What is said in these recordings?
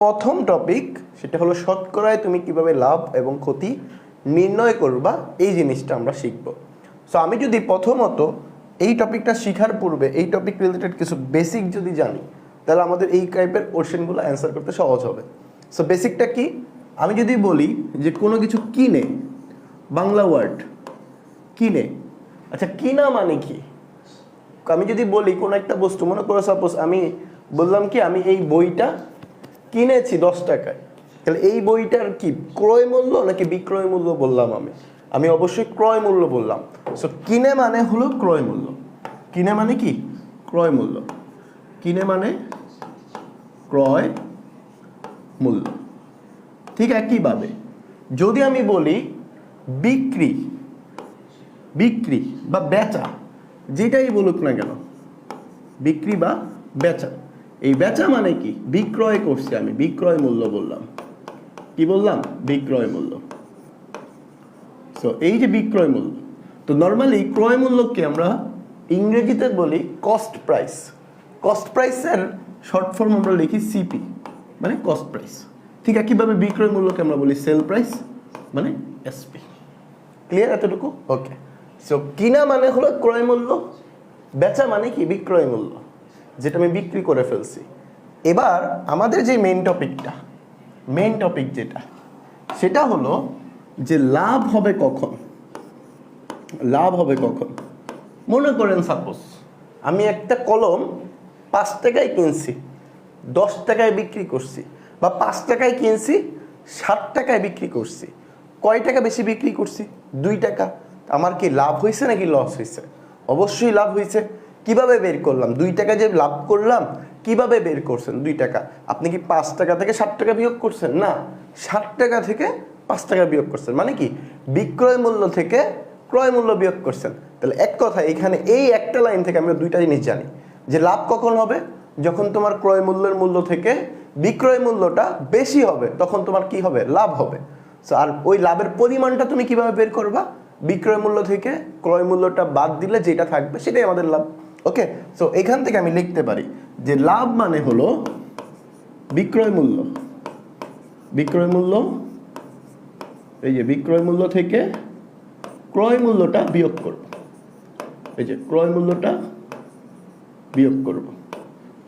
প্রথম টপিক সেটা হলো শতকরায় তুমি কিভাবে লাভ এবং ক্ষতি নির্ণয় করবা, এই জিনিসটা আমরা শিখব। সো আমি যদি প্রথমত এই টপিকটা শেখার পূর্বে এই টপিক রিলেটেড কিছু বেসিক যদি জানি, তাহলে আমাদের এই টাইপের কোশ্চেনগুলো অ্যান্সার করতে সহজ হবে। সো বেসিকটা কি, আমি যদি বলি যে কোনো কিছু কিনে, বাংলা ওয়ার্ড কিনে, আচ্ছা কিনা মানে কি? আমি যদি বলি কোনো একটা বস্তু, মনে করো সাপোজ আমি বললাম কি আমি এই বইটা কিনেছি 10 টাকায়, তাহলে এই বইটার কি ক্রয় মূল্য নাকি বিক্রয় মূল্য বললাম? আমি অবশ্যই ক্রয় মূল্য বললাম। সো কিনে মানে হলো ক্রয় মূল্য। কিনে মানে কি? ক্রয় মূল্য। কিনে মানে ক্রয় মূল্য। ঠিক একইভাবে যদি আমি বলি বিক্রি, বিক্রি বা বেচা, যেটাই বলুক না কেন, বিক্রি বা বেচা, এই বেচা মানে কি? বিক্রয় করছি আমি, বিক্রয় মূল্য বললাম। কি বললাম? বিক্রয় মূল্য। সো এই যে বিক্রয় মূল্য, তো নর্মালি ক্রয় মূল্যকে আমরা ইংরেজিতে বলি কস্ট প্রাইস। কস্ট প্রাইসের শর্ট ফর্ম আমরা লিখি সিপি, মানে কস্ট প্রাইস। ঠিক একইভাবে বিক্রয় মূল্যকে আমরা বলি সেল প্রাইস, মানে এসপি। ক্লিয়ার এতটুকু? ওকে। সো কিনা মানে হলো ক্রয় মূল্য, বেচা মানে কি? বিক্রয় মূল্য, যেটা আমি বিক্রি করে ফেলছি। এবার আমাদের যে মেইন টপিকটা, মেইন টপিক যেটা, সেটা হলো যে লাভ হবে কখন। লাভ হবে কখন? মনে করেন সাপোজ আমি একটা কলম 5 টাকায় কিনছি, 10 টাকায় বিক্রি করছি, বা 5 টাকায় কিনছি 60 টাকায় বিক্রি করছি। কয় টাকা বেশি বিক্রি করছি? 2 টাকা। আমার কি লাভ হয়েছে নাকি লস হয়েছে? অবশ্যই লাভ হয়েছে। কিভাবে বের করলাম 2 টাকা যে লাভ করলাম? কিভাবে বের করছেন 2 টাকা? আপনি কি 5 টাকা থেকে 60 টাকা বিয়োগ করছেন? না, 60 টাকা থেকে 5 টাকা বিয়োগ করছেন, মানে কি বিক্রয় মূল্য থেকে ক্রয় মূল্য বিয়োগ করছেন। তাহলে এক কথা এখানে এই একটা লাইন থেকে আমরা দুইটা জিনিস জানি, যে লাভ কখন হবে? যখন তোমার ক্রয় মূল্যের মূল্য থেকে বিক্রয় মূল্যটা বেশি হবে, তখন তোমার কি হবে? লাভ হবে। সো আর ওই লাভের পরিমাণটা তুমি কিভাবে বের করবা? বিক্রয় মূল্য থেকে ক্রয় মূল্যটা বাদ দিলে যেটা থাকবে সেটাই আমাদের লাভ। ওকে, সো এখান থেকে আমি লিখতে পারি যে লাভ মানে হলো বিক্রয় মূল্য, বিক্রয় মূল্য, এই যে বিক্রয় মূল্য থেকে ক্রয় মূল্যটা বিয়োগ করব, এই যে ক্রয় মূল্যটা বিয়োগ করব।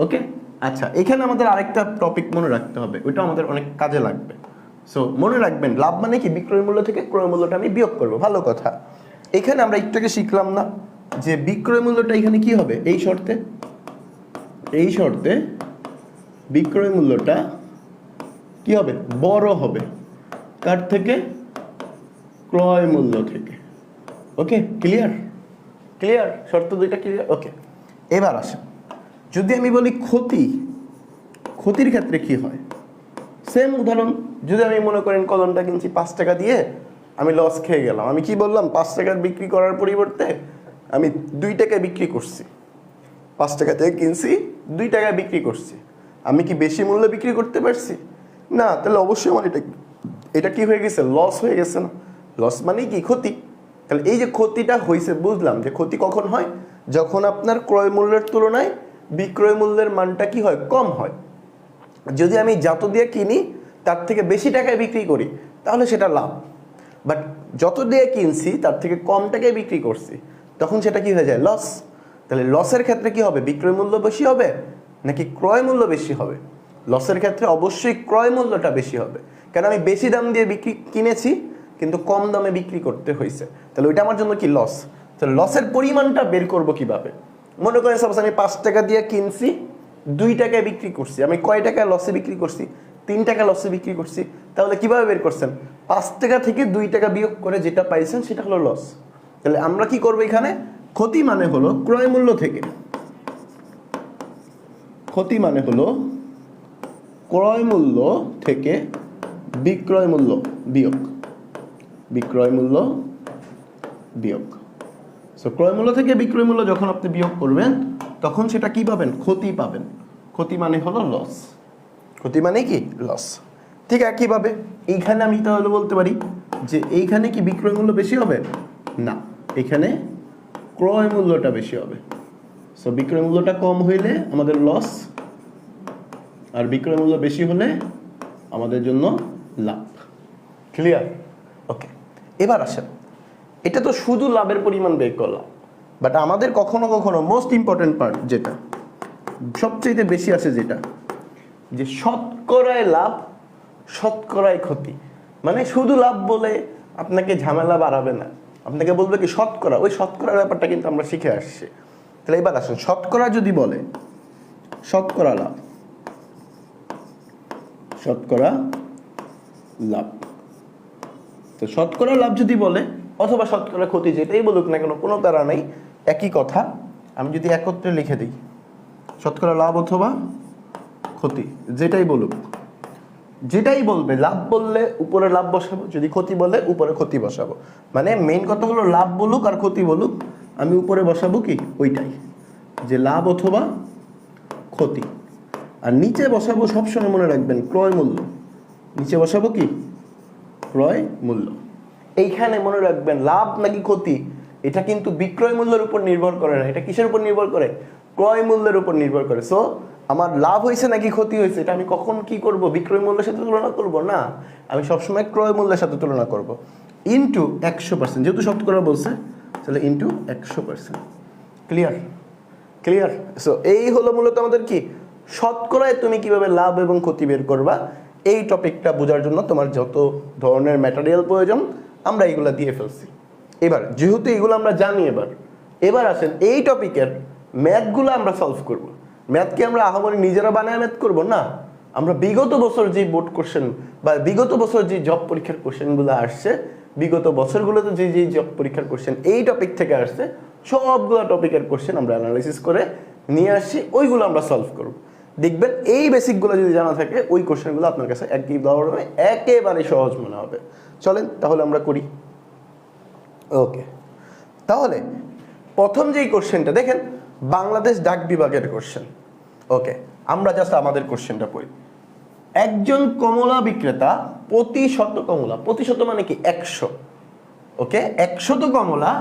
ওকে, আচ্ছা এখানে আমাদের আরেকটা টপিক মনে রাখতে হবে, ওইটা আমাদের অনেক কাজে লাগবে। সো মনে রাখবেন লাভ মানে কি? বিক্রয় মূল্য থেকে ক্রয় মূল্যটা আমি বিয়োগ করব। ভালো কথা, এখানে আমরা একটু আগে শিখলাম না যে বিক্রয় মূল্যটা এখানে কি হবে? এই শর্তে, এই শর্তে বিক্রয় মূল্যটা কি হবে? বড় হবে। কার থেকে? ক্রয় মূল্য থেকে। ওকে, ক্লিয়ার? ক্লিয়ার? শর্ত দুইটা ক্লিয়ার? ওকে, এবার আসেন যদি আমি বলি ক্ষতি, ক্ষতির ক্ষেত্রে কি হয়? সেম উদাহরণ, যদি আমি মনে করেন কলমটা কিনছি 5 টাকা দিয়ে, আমি লস খেয়ে গেলাম। আমি কি বললাম? 5 টাকার বিক্রি করার পরিবর্তে আমি 2 টাকায় বিক্রি করছি। 5 টাকা থেকে কিনছি, 2 টাকায় বিক্রি করছি। আমি কি বেশি মূল্যে বিক্রি করতে পারছি? না। তাহলে অবশ্যই আমার এটা কি হয়ে গেছে? লস হয়ে গেছে না? লস মানে কি? ক্ষতি। তাহলে এই যে ক্ষতিটা হয়েছে, বুঝলাম যে ক্ষতি কখন হয়? যখন আপনার ক্রয় মূল্যের তুলনায় বিক্রয় মূল্যের মানটা কি হয়? কম হয়। যদি আমি যত দিয়ে কিনি তার থেকে বেশি টাকায় বিক্রি করি, তাহলে সেটা লাভ। বাট যত দিয়ে কিনছি তার থেকে কম টাকায় বিক্রি করছি, তখন সেটা কি হয়ে যায়? লস। তাহলে লসের ক্ষেত্রে কি হবে? বিক্রয় মূল্য বেশি হবে নাকি ক্রয় মূল্য বেশি হবে? লসের ক্ষেত্রে অবশ্যই ক্রয় মূল্যটা বেশি হবে, কারণ আমি বেশি দাম দিয়ে কিনেছি কিন্তু কম দামে বিক্রি করতে হয়েছে। তাহলে ওইটা আমার জন্য কি? লস। তাহলে লসের পরিমাণটা বের করব কিভাবে? মনে করেন সাপোজ আমি 5 টাকা দিয়ে কিনছি, 2 টাকায় বিক্রি করছি। আমি কয় টাকায় লসে বিক্রি করছি? 3 টাকা লসে বিক্রি করছি। তাহলে কিভাবে বের করছেন? 5 টাকা থেকে 2 টাকা বিয়োগ করে যেটা পাইছেন সেটা হলো লস। তাহলে আমরা কি করব এখানে? ক্ষতি মানে হলো ক্রয় মূল্য থেকে, ক্ষতি মানে হলো ক্রয় মূল্য থেকে বিক্রয় মূল্য বিয়োগ, বিক্রয় মূল্য বিয়োগ। সো ক্রয় মূল্য থেকে বিক্রয় মূল্য যখন আপনি বিয়োগ করবেন, তখন সেটা কি পাবেন? ক্ষতি পাবেন। ক্ষতি মানে হলো লস। ক্ষতি মানে কি? লস। ঠিক একইভাবে এইখানে আমি তাহলে বলতে পারি যে এইখানে কি বিক্রয় মূল্য বেশি হবে? না, এখানে ক্রয় মূল্যটা বেশি হবে। সো বিক্রয় মূল্যটা কম হইলে আমাদের লস, আর বিক্রয় মূল্য বেশি হলে আমাদের জন্য লাভ। ক্লিয়ার? ওকে, এবার আসেন, এটা তো শুধু লাভের পরিমাণ বের করলাম, বাট আমাদের কখনো কখনো মোস্ট ইম্পর্টেন্ট পার্ট যেটা সবচেয়ে বেশি আছে, যেটা যে শতকরায় লাভ শতকরায় ক্ষতি। মানে শুধু লাভ বলে আপনাকে ঝামেলা বাড়াবে না, আপনাকে বলবে কি শতকরা, ওই শতকরার ব্যাপারটা কিন্তু আমরা শিখে আসছি। তাহলে এবার আসুন, শতকরা যদি বলে শতকরা লাভ, শতকরা লাভ, তো শতকরা লাভ যদি বলে অথবা শতকরা ক্ষতি, যেটাই বলুক না কেন কোনো প্যারা নেই, একই কথা। আমি যদি একত্রে লিখে দিই শতকরা লাভ অথবা ক্ষতি, যেটাই বলুক, যেটাই বলবে, লাভ বললে উপরে লাভ বসাবো, যদি ক্ষতি বলে উপরে ক্ষতি বসাবো। মানে মেইন কথা হলো লাভ বলুক আর ক্ষতি বলুক, আমি উপরে বসাবো কি ওইটাই, যে লাভ অথবা ক্ষতি। আর নিচে বসাবো, সবসময় মনে রাখবেন, ক্রয় মূল্য। নিচে বসাবো কি ক্রয় মূল্য। এইখানে মনে রাখবেন লাভ নাকি ক্ষতি এটা কিন্তু বিক্রয় মূল্যের উপর নির্ভর করে না, এটা কিসের উপর নির্ভর করে? ক্রয় মূল্যের উপর নির্ভর করে। সো আমার লাভ হয়েছে নাকি ক্ষতি হয়েছে এটা আমি কখন কি করব? বিক্রয় মূল্যের সাথে তুলনা করব না, আমি সবসময় ক্রয় মূল্যের সাথে তুলনা করব। ইনটু 100%, যেহেতু শতকরা বলছে তাহলে ইনটু 100%। ক্লিয়ার? ক্লিয়ার? সো এই হলো মূলত আমাদের কি শতকরায় তুমি কিভাবে লাভ এবং ক্ষতি বের করবা, এই টপিকটা বোঝার জন্য তোমার যত ধরনের ম্যাটেরিয়াল প্রয়োজন আমরা এইগুলো দিয়ে ফেলছি। এবার যেহেতু এগুলো আমরা জানি, এবার আসেন এই টপিকের ম্যাথগুলো আমরা সলভ করব। ম্যাথকে আমরা আহামরি নিজেরা বানায় ম্যাথ করব না, আমরা বিগত বছর যে বোর্ড কোশ্চেন বা বিগত বছর যে জব পরীক্ষার কোশ্চেনগুলো আসছে, বিগত বছরগুলোতে যে যে জব পরীক্ষার কোশ্চেন এই টপিক থেকে আসছে, সবগুলো টপিকের কোশ্চেন আমরা অ্যানালাইসিস করে নিয়ে আসছি, ওইগুলো আমরা সলভ করব। দেখবেন এই বেসিকগুলো যদি জানা থাকে, ওই কোশ্চেনগুলো আপনার কাছে একই ধরনের একেবারে সহজ মনে হবে। চলেন তাহলে আমরা করি। ওকে, তাহলে প্রথম যেই কোশ্চেনটা দেখেন, বাংলাদেশ ডাক বিভাগের কোশ্চেন। ওকে, আমরা জাস্ট আমাদের কোশ্চেনটা পড়ি। একজন কমলা বিক্রেতা প্রতি শত কমলা, প্রতি শত মানে কি 100, ওকে 100 কমলা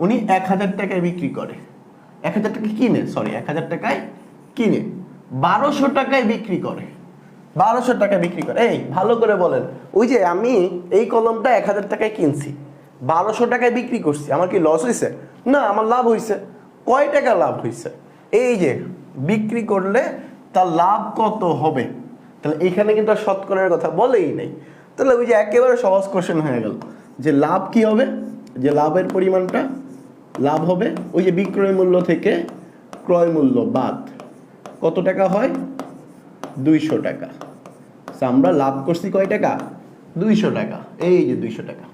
উনি 1000 টাকায় বিক্রি করে, 1000 টাকা কিনে, সরি 1000 টাকায় কিনে 1200 টাকায় বিক্রি করে, 1200 টাকায় বিক্রি করে। এই ভালো করে বলেন, ওই যে আমি এই কলমটা 1000 টাকায় কিনছি, 1200 টাকায় বিক্রি করছি, আমার কি লস হয়েছে? না, আমার লাভ হয়েছে। কয় টাকা লাভ হয়েছে? এই যে বিক্রি করলে তার লাভ কত হবে, তাহলে এখানে কিন্তু আর শতকরার কথা বলেই নেই। তাহলে ওই যে একেবারে সহজ কোশ্চেন হয়ে গেল, যে লাভ কি হবে, যে লাভের পরিমাণটা, লাভ হবে ওই যে বিক্রয় মূল্য থেকে ক্রয় মূল্য বাদ, কত টাকা হয়? 200 টাকা। আমরা লাভ করছি কয় টাকা? 200 টাকা। এই যে 200 টাকা।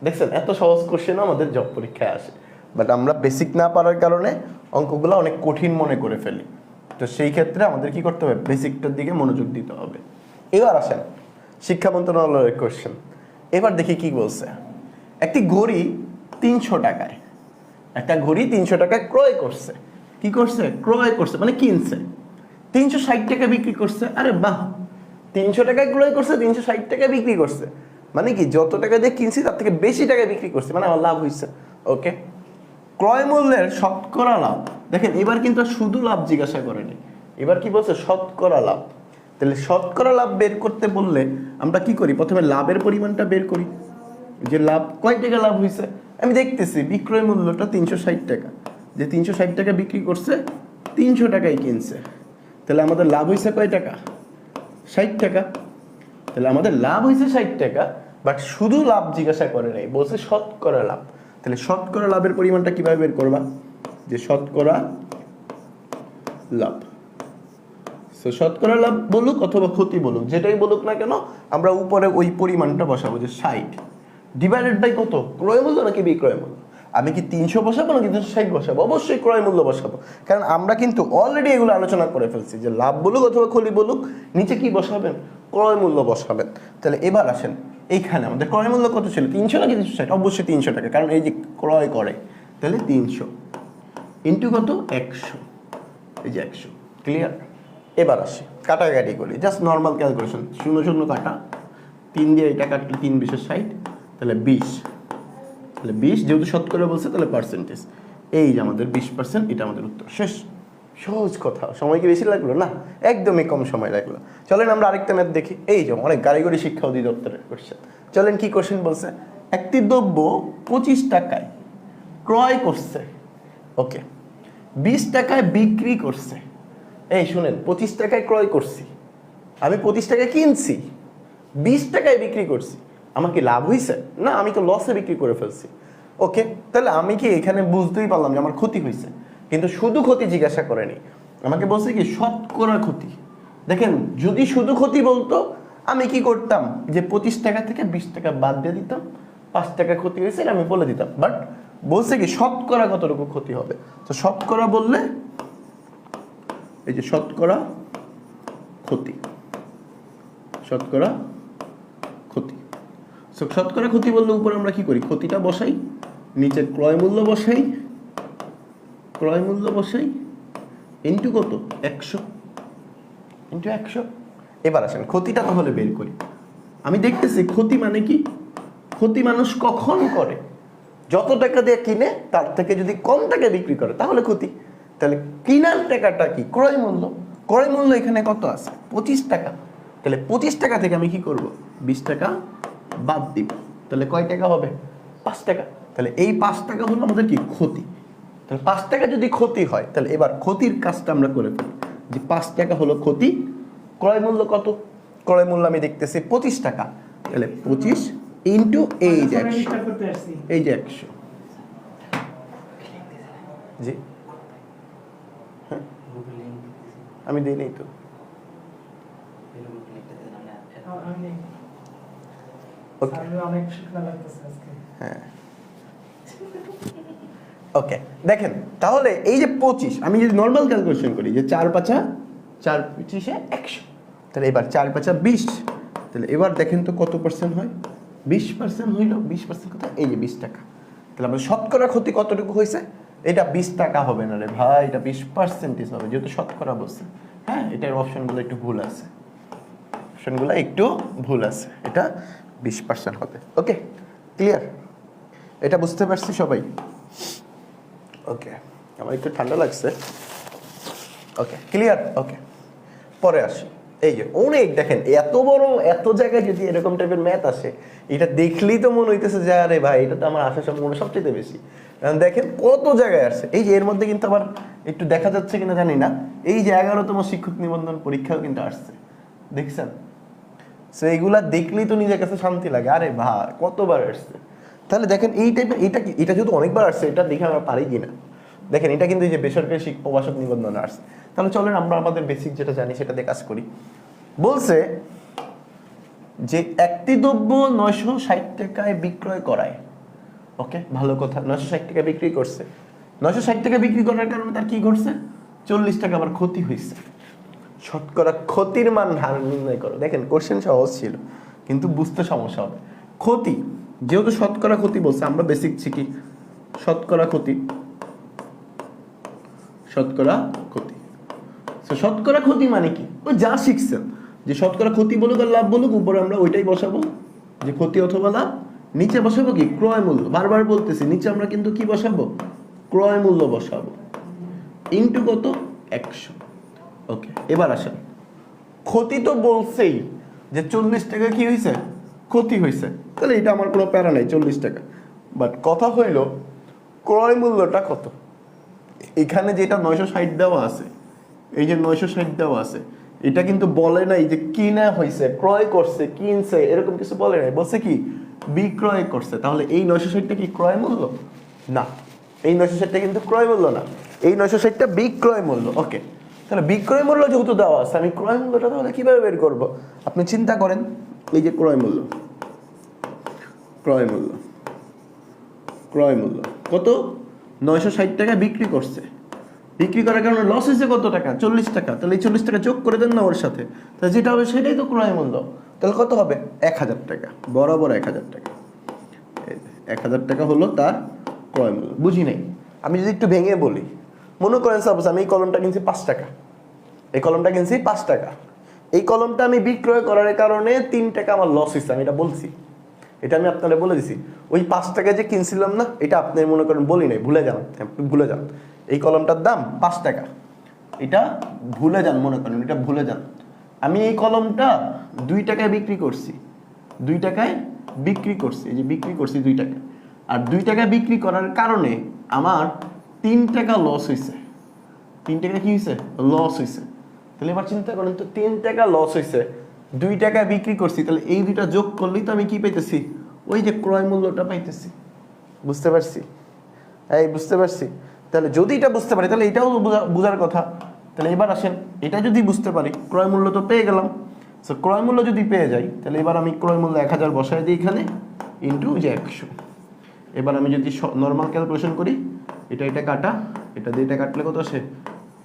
দেখছেন, এত সহজ কোশ্চেন আমাদের জব পরীক্ষায় আসে, বাট আমরা বেসিক না পারার কারণে অঙ্কগুলো অনেক কঠিন মনে করে ফেলি। তো সেই ক্ষেত্রে আমাদের কি করতে হবে? বেসিকটার দিকে মনোযোগ দিতে হবে। এবার আসেন শিক্ষা মন্ত্রণালয়ের কোশ্চেন। এবার দেখি কি বলছে। একটি ঘড়ি 300 টাকায়, একটা ঘড়ি 300 টাকায় ক্রয় করছে। কি করছে? ক্রয় করছে মানে কিনছে। 360 টাকা বিক্রি করছে। আরে বাহ, 300 টাকায় ক্রয় করছে, 360 টাকায় বিক্রি করছে, মানে কি যত টাকা দিয়ে কিনছি তার থেকে বেশি টাকায় বিক্রি করছে, মানে আমার লাভ হয়েছে। ওকে, ক্রয় মূল্যের শতকরা লাভ। দেখেন এবার কিন্তু শুধু লাভ জিজ্ঞাসা করেনি, এবার কি বলছে? শতকরা লাভ। তাহলে শতকরা লাভ বের করতে বললে আমরা কি করি? প্রথমে লাভের পরিমাণটা বের করি, যে লাভ কয় টাকা লাভ হয়েছে। আমি দেখতেছি বিক্রয় মূল্যটা 360 টাকা, যে 360 টাকা বিক্রি করছে, 300 টাকায় কিনছে, তাহলে আমাদের লাভ হয়েছে কয় টাকা? 60 টাকা। তাহলে আমাদের লাভ হয়েছে 60 টাকা, বাট শুধু লাভ জিজ্ঞাসা করে নাই, বলছে শতকরা লাভ। তাহলে শতকরা লাভের পরিমাণটা কিভাবে বের করবা? যে শতকরা লাভ, সো শতকরা লাভ বলুক অথবা ক্ষতি বলুক, যেটাই বলুক না কেন, আমরা উপরে ওই পরিমাণটা বসাবো, যে 60 ডিভাইডেড বাই কত? ক্রয় মূল্য নাকি বিক্রয় মূল্য? আমি কি 300 বসাবো নাকি 260 বসাবো? অবশ্যই ক্রয় মূল্য বসাবো, কারণ আমরা কিন্তু অলরেডি এগুলো আলোচনা করে ফেলছি, যে লাভ বলুক অথবা ক্ষতি বলুক, নিচে কি বসাবেন? ক্রয় মূল্য বসাবেন। তাহলে এবার আসেন, এইখানে আমাদের ক্রয় মূল্য কত ছিল? 300 নাকি 360? অবশ্যই 300 টাকা, কারণ এই যে ক্রয় করে, তাহলে 300 ইন্টু কত? 100, এই যে 100। ক্লিয়ার? এবার আসি কাটাকাটি করি, জাস্ট নর্মাল ক্যালকুলেশন, 0 0 কাটা, 3 দিয়ে এটা কাটলে 3 20 60, তাহলে 20, তাহলে 20 যেহেতু শতকরা বলছে তাহলে পার্সেন্টেজ, এই যে আমাদের 20%, এটা আমাদের উত্তর। শেষ? সহজ কথা, সময় কি বেশি লাগলো? না, একদমই কম সময় লাগলো। চলেন আমরা আরেকটা ম্যাথ দেখি। এই যে অনেক কারিগরি শিক্ষা অধিদপ্তরের কোশ্চেন। চলেন কি কোশ্চেন বলছে, একটি দ্রব্য 25 টাকায় ক্রয় করছে, ওকে, 20 টাকায় বিক্রি করছে। এই শুনেন, 25 টাকায় ক্রয় করছি, আমি 25 টাকায় কিনছি, 20 টাকায় বিক্রি করছি, আমার কি লাভ হয়েছে? না, আমি তো লসে বিক্রি করে ফেলছি। ওকে, তাহলে আমি কি এখানে বুঝতেই পারলাম যে আমার ক্ষতি হয়েছে, কিন্তু শুধু ক্ষতি জিজ্ঞাসা করেনি, আমাকে বলছে কি শতকরা ক্ষতি। দেখেন, যদি শুধু ক্ষতি বলতো আমি কি করতাম, যে 25 টাকা থেকে 20 টাকা বাদ দিয়ে দিতাম, 5 টাকা ক্ষতি হয়েছে আমি বলে দিতাম। বাট বলছে কি শতকরা কতটুকু ক্ষতি হবে। তো শতকরা বললে এই যে শতকরা ক্ষতি, শতকরা ক্ষতি। শতকরা ক্ষতি বললে উপরে আমরা কি করি, ক্ষতিটা বসাই, নিচে ক্রয় মূল্য বসাই, ক্রয় মূল্য বসাই ইন্টু কত, 100, ইন্টু 100। এবার আসেন ক্ষতিটা তাহলে বের করি। আমি দেখতেছি ক্ষতি মানে কি, ক্ষতি মানুষ কখন করে, যত টাকা দিয়ে কিনে তার থেকে যদি কম টাকা বিক্রি করে তাহলে ক্ষতি। তাহলে কিনার টাকাটা কি, ক্রয় মূল্য। ক্রয় মূল্য এখানে কত আছে, 25 টাকা। তাহলে 25 টাকা থেকে আমি কি করব, 20 টাকা বাদ দিব, তাহলে কয় টাকা হবে, 5 টাকা। তাহলে এই 5 টাকা হলো আমাদের কি ক্ষতি। তাহলে 5 টাকা যদি ক্ষতি হয়, তাহলে এবার ক্ষতির কাজটা আমরা করে ফেলি, যে 5 টাকা হলো ক্ষতি, ক্রয় মূল্য কত, ক্রয় মূল্য আমি দেখতেছি 25 টাকা, তাহলে 25 ইন্টু এই যে 100, এই যে 100। জি হ্যাঁ, আমি দিই নেই তো। হ্যাঁ ওকে, দেখেন তাহলে এই যে 25, আমি যদি নর্মাল ক্যালকুলেশন করি যে 4 5 4 25 100, তাহলে এবার 4 5 20, তাহলে এবার দেখেন তো কত পার্সেন্ট হয়, 20% হইল। 20% কত, এই যে 20 টাকা। তাহলে আমাদের শতকরা ক্ষতি কতটুকু হয়েছে, এটা 20 টাকা হবে না রে ভাই, এটা 20% হবে, যেহেতু শতকরা বলছে। হ্যাঁ, এটার অপশনগুলো একটু ভুল আছে, অপশনগুলো একটু ভুল আছে, এটা 20% হবে। ওকে, ক্লিয়ার? এটা বুঝতে পারছি সবাই? ওকে, আমার একটু ঠান্ডা লাগছে। ওকে, ক্লিয়ার? ওকে, পরে আসি। এই যে অনেক দেখেন, এত বড় এত জায়গায় যদি এরকম টাইপের ম্যাথ আসে, এটা দেখলেই তো মনে হইতেছে যে আরে ভাই, এটা তো আমার আশা সম্ভাবনা সবচেয়ে বেশি। কারণ দেখেন কত জায়গায় আসছে। এই যে এর মধ্যে কিন্তু আবার একটু দেখা যাচ্ছে কিনা জানি না, এই যে 11তম শিক্ষক নিবন্ধন পরীক্ষাও কিন্তু আসছে, দেখছেন? সো এইগুলা দেখলেই তো নিজের কাছে শান্তি লাগে, আরে ভাই কতবার আসছে। তাহলে দেখেন এই টাইপের, এটা কি, এটা যেহেতু অনেকবার আসছে, এটা দেখে আমরা পারি কিনা। দেখেন এটা কিন্তু এই যে বেসরকারি প্রবাসক নিবন্ধন আসছে। তাহলে চলেন আমরা আমাদের বেসিক যেটা জানি সেটা দিয়ে কাজ করি। বলছে যে একটি দ্রব্য 960 টাকায় বিক্রয় করায়, ওকে ভালো কথা, 960 টাকা বিক্রি করছে। 960 টাকা বিক্রি করার কারণে তার কি ঘটছে, 40 টাকা আবার ক্ষতি হয়েছে। শতকরা ক্ষতির মান হার নির্ণয় করো। দেখেন কোশ্চেন সহজ ছিল, কিন্তু বুঝতে সমস্যা হবে। ক্ষতি যেহেতু শতকরা ক্ষতি বলছে, আমরা বেসিক শিখি শতকরা ক্ষতি, শতকরা ক্ষতি। শতকরা ক্ষতি মানে কি, ওই যা শিখছেন, যে শতকরা ক্ষতি বলুক আর লাভ বলুক, উপরে আমরা ওইটাই বসাবো, যে ক্ষতি অথবা লাভ। নিচে বসাবো কি, ক্রয় মূল্য। বারবার বলতেছি, নিচে আমরা কিন্তু কি বসাবো, ক্রয় মূল্য বসাবো, ইন্টু কত, 100। ওকে, এবার আসেন, ক্ষতি তো বলছেই যে 40 টাকা কি হয়েছে, ক্ষতি হয়েছে, তাহলে এটা আমার কোনো প্যারা নাই, 40 টাকা। বাট কথা হইল ক্রয় মূল্যটা কত। এখানে যেটা 960 দেওয়া আছে, এই যে 960 দেওয়া আছে, এটা কিন্তু বলে নাই যে কিনা হয়েছে, ক্রয় করছে, কিনছে, এরকম কিছু বলে নাই। বলছে কি বিক্রয় করছে। তাহলে এই 960টা কি ক্রয় মূল্য? না, এই 960টা কিন্তু ক্রয় মূল্য না, এই 960টা বিক্রয় মূল্য। ওকে, তাহলে বিক্রয় মূল্য যেহেতু দেওয়া আছে, আমি ক্রয় মূল্যটা তাহলে কিভাবে বের করব? আপনি চিন্তা করেন, এই যে ক্রয় মূল্য, ক্রয় মূল্য, ক্রয় মূল্য কত, 960 টাকা বিক্রি করছে। বিক্রি করার কারণে লস হয়েছে কত টাকা, 40 টাকা। তাহলে এই 40 টাকা যোগ করে দেন না ওর সাথে, তাহলে যেটা হবে সেটাই তো ক্রয় মূল্য। তাহলে কত হবে, 1000 টাকা, বরাবর 1000 টাকা। 1000 টাকা হলো তার ক্রয় মূল্য। বুঝি নাই, আমি যদি একটু ভেঙে বলি, মনে করেন সাপোজ আমি এই কলমটা কিনছি 5 টাকা, এই কলমটা কিনছি 5 টাকা, এই কলমটা আমি বিক্রয় করার কারণে 3 টাকা আমার লস হয়েছে, আমি এটা বলছি, এটা আমি আপনারা বলে দিছি। ওই 5 টাকা যে কিনছিলাম না, এটা আপনি মনে করেন বলি নাই, ভুলে যান, ভুলে যান। এই কলমটার দাম 5 টাকা, এটা ভুলে যান, মনে করেন এটা ভুলে যান। আমি এই কলমটা 2 টাকায় বিক্রি করছি, 2 টাকায় বিক্রি করছি, এই যে বিক্রি করছি 2 টাকা। আর 2 টাকা বিক্রি করার কারণে আমার 3 টাকা লস হয়েছে। 3 টাকা কি হয়েছে? লস হয়েছে। তাহলে এবার চিন্তা করেন তো, 3 টাকা লস হয়েছে, 2 টাকা বিক্রি করছি, তাহলে এই দুইটা যোগ করলেই তো আমি কি পাইতেছি? ওই যে ক্রয় মূল্যটা পাইতেছি। বুঝতে পারছি? এই বুঝতে পারছি। তাহলে যদি এটা বুঝতে পারি তাহলে এটাও বোঝার কথা। তাহলে এবার আসেন, এটা যদি বুঝতে পারি, ক্রয় মূল্য তো পেয়ে গেলাম। সো ক্রয় মূল্য যদি পেয়ে যাই, তাহলে এবার আমি ক্রয় মূল্য 1000 বসাই দিই এখানে, ইন্টু যে 100। এবার আমি যদি নর্মাল ক্যালকুলেশন করি, এটা কাটা, এটা দিয়ে এটা কাটলে কত আসে?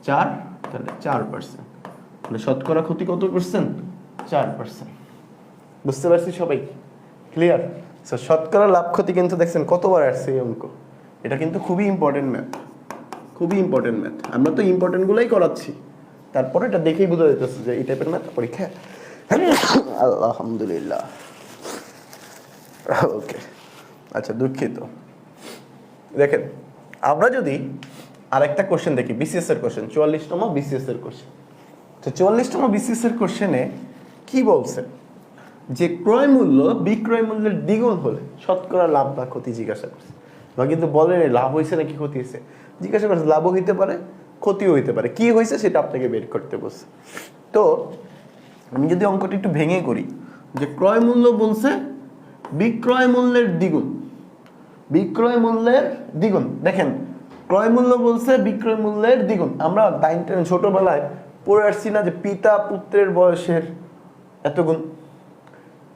4, তাহলে 4%। তাহলে শতকরা ক্ষতি কত পার্সেন্ট? 4%। বুঝতে পারছি সবাই? ক্লিয়ার? সো শতকরা লাভ ক্ষতি কিন্তু দেখছেন কতবার আসছে এই অঙ্ক। এটা কিন্তু খুবই ইম্পর্টেন্ট ম্যাথ, খুবই ইম্পর্টেন্ট ম্যাথ। আমরা তো ইম্পর্টেন্টগুলোই করাচ্ছি, তারপরে এটা দেখেই বোঝা যেতেছে যে এই টাইপের ম্যাথ পরীক্ষা। আলহামদুলিল্লাহ। ওকে, আচ্ছা দুঃখিত। দেখেন, আমরা যদি আরেকটা কোশ্চেন দেখি, বিসিএস এর কোশ্চেন, 44তম বিসিএস এর কোশ্চেন। তো 44তম বিসিএস এর কোশ্চেনে কি বলছে? যে ক্রয় মূল্য বিক্রয় মূল্যের দ্বিগুণ হলে শতকরা লাভ বা ক্ষতি জিজ্ঞাসা করছে। বা কিন্তু বলেন লাভ হয়েছে নাকি ক্ষতি হয়েছে, জিজ্ঞাসা করছে। লাভও হইতে পারে, ক্ষতিও হইতে পারে, কি হয়েছে সেটা আপনাকে বের করতে বলছে। তো আমি যদি অঙ্কটা একটু ভেঙে করি, যে ক্রয় মূল্য বলছে বিক্রয় মূল্যের দ্বিগুণ, বিক্রয় মূল্যের দ্বিগুণ। দেখেন, ক্রয় মূল্য বলছে বিক্রয় মূল্যের দ্বিগুণ। আমরা ছোটবেলায় পড়ে আসছি না, যে পিতা পুত্রের বয়সের এত গুণ,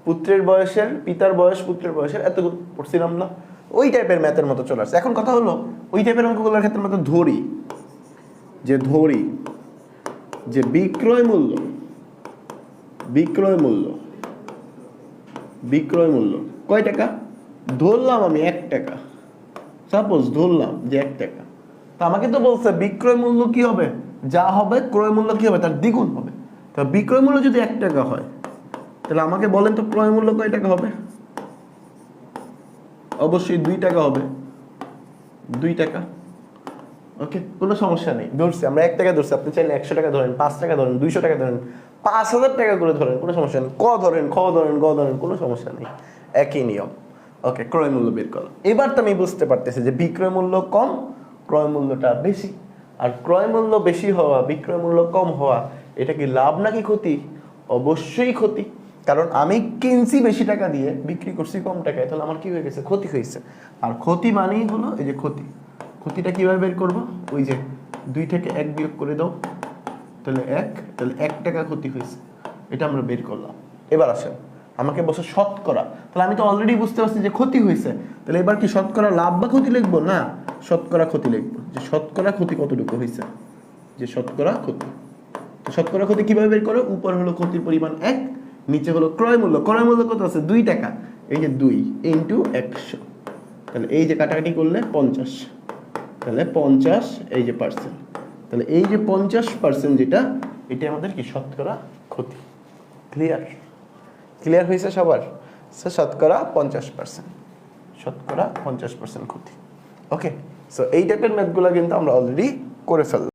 পুত্রের বয়সের পিতার বয়স পুত্রের বয়সের এত গুণ, পড়ছিলাম না? ওই টাইপের ম্যাথের মতো চলে আসছে। এখন কথা হলো, ওই টাইপের অঙ্কগুলোর ক্ষেত্রে মতো ধরি যে বিক্রয় মূল্য কয় টাকা? ধরলাম আমি 1 টাকা, সাপোজ ধরলাম যে 1 টাকা। তো আমাকে তো বলছে বিক্রয় মূল্য কি হবে, যা হবে ক্রয় মূল্য কি হবে, তার দ্বিগুণ হবে। তো বিক্রয় মূল্য যদি 1 টাকা হয়, তাহলে আমাকে বলেন তো ক্রয় মূল্য কয় টাকা হবে? অবশ্যই 2 টাকা হবে, 2 টাকা। ওকে, কোনো সমস্যা নেই, ধরছি আমরা 1 টাকা ধরছি। আপনি চাইলে 100 টাকা ধরেন, 5 টাকা ধরেন, 200 টাকা ধরেন, 5000 টাকা করে ধরেন, কোনো সমস্যা নেই। ধরেন, খ ধরেন, গ ধরেন, কোনো সমস্যা নেই, একই নিয়ম। ওকে, ক্রয় মূল্য বের করো। এবার তো আমি বুঝতে পারতেছি যে বিক্রয় মূল্য কম, ক্রয় মূল্যটা বেশি। আর ক্রয় মূল্য বেশি হওয়া, বিক্রয় মূল্য কম হওয়া, এটা কি লাভ নাকি ক্ষতি? অবশ্যই ক্ষতি। কারণ আমি কিনছি বেশি টাকা দিয়ে, বিক্রি করছি কম টাকায়, তাহলে আমার কি হয়ে গেছে? ক্ষতি হয়েছে। আর ক্ষতি মানেই হলো এই যে ক্ষতি। ক্ষতিটা কিভাবে বের করবো? ওই যে 2 থেকে 1 বিয়োগ করে দাও, তাহলে 1 টাকা ক্ষতি হয়েছে, এটা আমরা বের করলাম। এবার আসেন, আমাকে বলছে শতকরা, তাহলে আমি তো অলরেডি বুঝতে পারছি যে ক্ষতি হয়েছে। তাহলে এবার কি শতকরা লাভ বা ক্ষতি লিখবো? না, শতকরা ক্ষতি লিখবো। যে শতকরা ক্ষতি কতটুকু হয়েছে, যে শতকরা ক্ষতি। তো শতকরা ক্ষতি কিভাবে বের করো? উপর হলো ক্ষতির পরিমাণ 1, নিচে হলো ক্রয় মূল্য। ক্রয় মূল্য কত আছে? 2 টাকা। এই যে 2 ইন্টু 100, তাহলে এই যে কাটাকাটি করলে 50, তাহলে 50 এই যে পার্সেন্ট, তাহলে এই যে 50% যেটা, এটা আমাদের কি শতকরা ক্ষতি। ক্লিয়ার হয়েছে সবার? শতকরা 50%, শতকরা 50% ক্ষতি। ওকে, সো এই টাইপের ম্যাথগুলো কিন্তু আমরা অলরেডি করে ফেললাম।